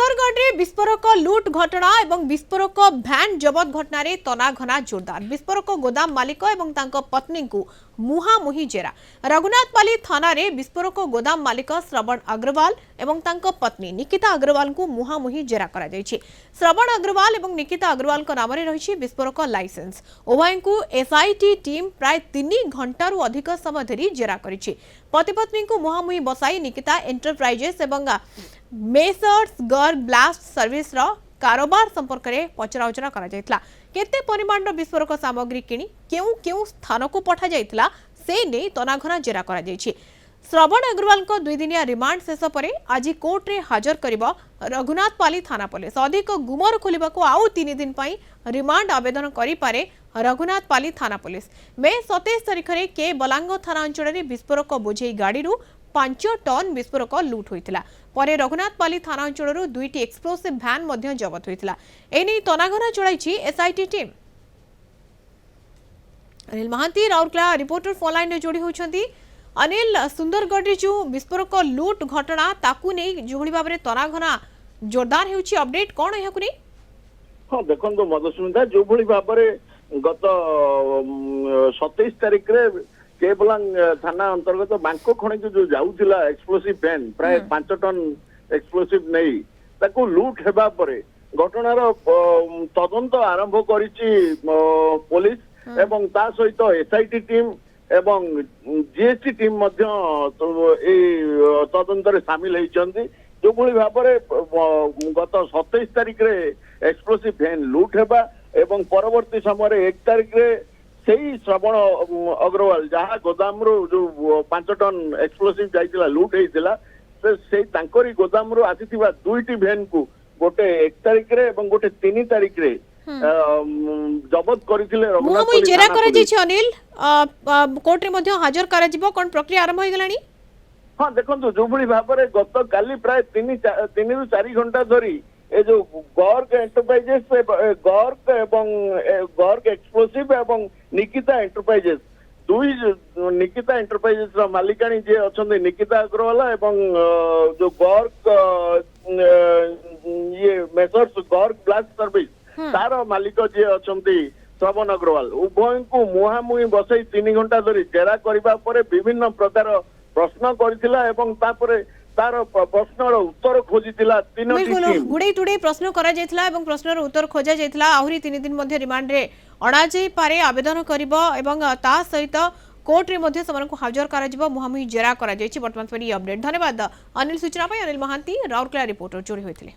सुंदरगढ़ में विस्फोरक लुट घटना और विस्फोरक भैन जबत घटना रे तनाघना जोरदार। विस्फोरक गोदाम मालिक और तांको पत्नी को मुहांमुही जेरा। रघुनाथपाली थाना रे विस्फोरक गोदाम मालिक श्रवण अग्रवाल और तांको पत्नी निकिता अग्रवाल को मुहांमुही जेरा करा जायछि। श्रवण अग्रवाल और निकिता अग्रवाल नाम रही विस्फोरक लाइसेंस। उभय को एसआईटी टीम प्राय 3 घंटा अधिक समय धरी जेरा करिछि। पति पत्नी को मुहांमुही बसाई निकिता एंटरप्राइजेस और मेसर्स गर्ग ब्लास्ट सर्विस रो कारोबार संपर्क में पचराउचरा करा जायतला। केते परिमाण विस्फोरक सामग्री किणी केउ केउ स्थान को पठा जायतला से ने तनाघना जेरा करा जायछि। श्रवण अग्रवाल को 2 दिनिया रिमांड शेष परे आज कोर्ट रे हाजर करिबा रघुनाथपाली थाना पुलिस। अधिक गुमर खोलिबा को आउ 3 दिन पई रिमांड आवेदन करि पारे रघुनाथपाली थाना पुलिस। मे 27 तारिख रे के बलांग थाना अंचल रे विस्फोरक बोझेई गाड़ी रु 5 टन विस्फोरक लुट होइतिला। परे रघुनाथपाली थाना अंचल रु 2टी एक्सप्लोसिव भैन मध्य जबत होइतिला। एनी तनाघना चढ़ाई SIT team. Anil Mahanti Rourkela reporter phone line में जोड़ी होछंती। अनिल, सुंदरगढ़ रे जो विस्फोरक लुट घटना ताकू नै जोहली भाबरे तनाघना जोरदार हेउची अपडेट कोन हेकु नै? हां देखंतो मधुस्मिता जो भली भाबरे गत 27 तारिख रे केबलांग थाना अंतर्गत बांको खणे जो जाउथिला एक्सप्लोसिव वैन प्राय 5 टन एक्सप्लोसिव नै ताकू लूट हेबा परे घटनार तदंत आरंभ करिछि पुलिस एवं ता सहित एसआईटी टीम एवं जीएसटी टीम मध्य ए तदंत रे शामिल होइछन्ती। जो भली भाबरे गत 27 तारिख रे एक्सप्लोसिव वैन लूट हेबा एवं परवर्ती समय 1 तारिख रे सेही श्रवण अग्रवाल जहाँ गोदाम रो जो 5 टन एक्सप्लोसिव जाइतिला लूट हेइतिला से तांकरी गोदाम रो आसीथिबा 2टी वैन को गोटे 1 तारिख रे एवं गोटे 3 तारिख रे जबत करिथिले रघुनाथपाली जेरा करा जेछि। अनिल, कोर्ट रे मध्ये हाजर करा जिवो कोन प्रक्रिया आरंभ होई गेलानी? हां देखंतु जो भली भाबरे गत काली प्राय 3 रु 4 घंटा धरी ए जो गर्ग एंटरप्राइजेस गर्ग एवं गर्ग एक्सप्लोसिव एवं निकिता एंटरप्राइजेस निकिता एंटरप्राइजेस रा मालिकाणी जे अछन्ते निकिता अग्रवाल एवं जो गर्ग ये मेसर्स गर्ग ब्लास्ट सर्विस तार मालिक जे अछन्ते श्रवण अग्रवाल उभय को मुहांमुही बसई 3 घंटा धरी जेरा करिबा परे विभिन्न प्रकार प्रश्न करथिला एवं तापरे तार प्रश्नर उत्तर खोजितिला। 3टी टीम गुडे टुडे प्रश्न करा जायतिला एवं प्रश्नर उत्तर खोजा जायतिला। आहुरी 3 दिन मध्ये रिमांड रे अणा जाई पारे आवेदन करिबो एवं ता सहित कोर्ट रे मध्ये समन को हाजर करा जिवो मुहांमुही जेरा करा जायछि। वर्तमान पर ई अपडेट। धन्यवाद अनिल। सूचना पय अनिल महांती राउरकेला रिपोर्टर जोड़ी होइतिले।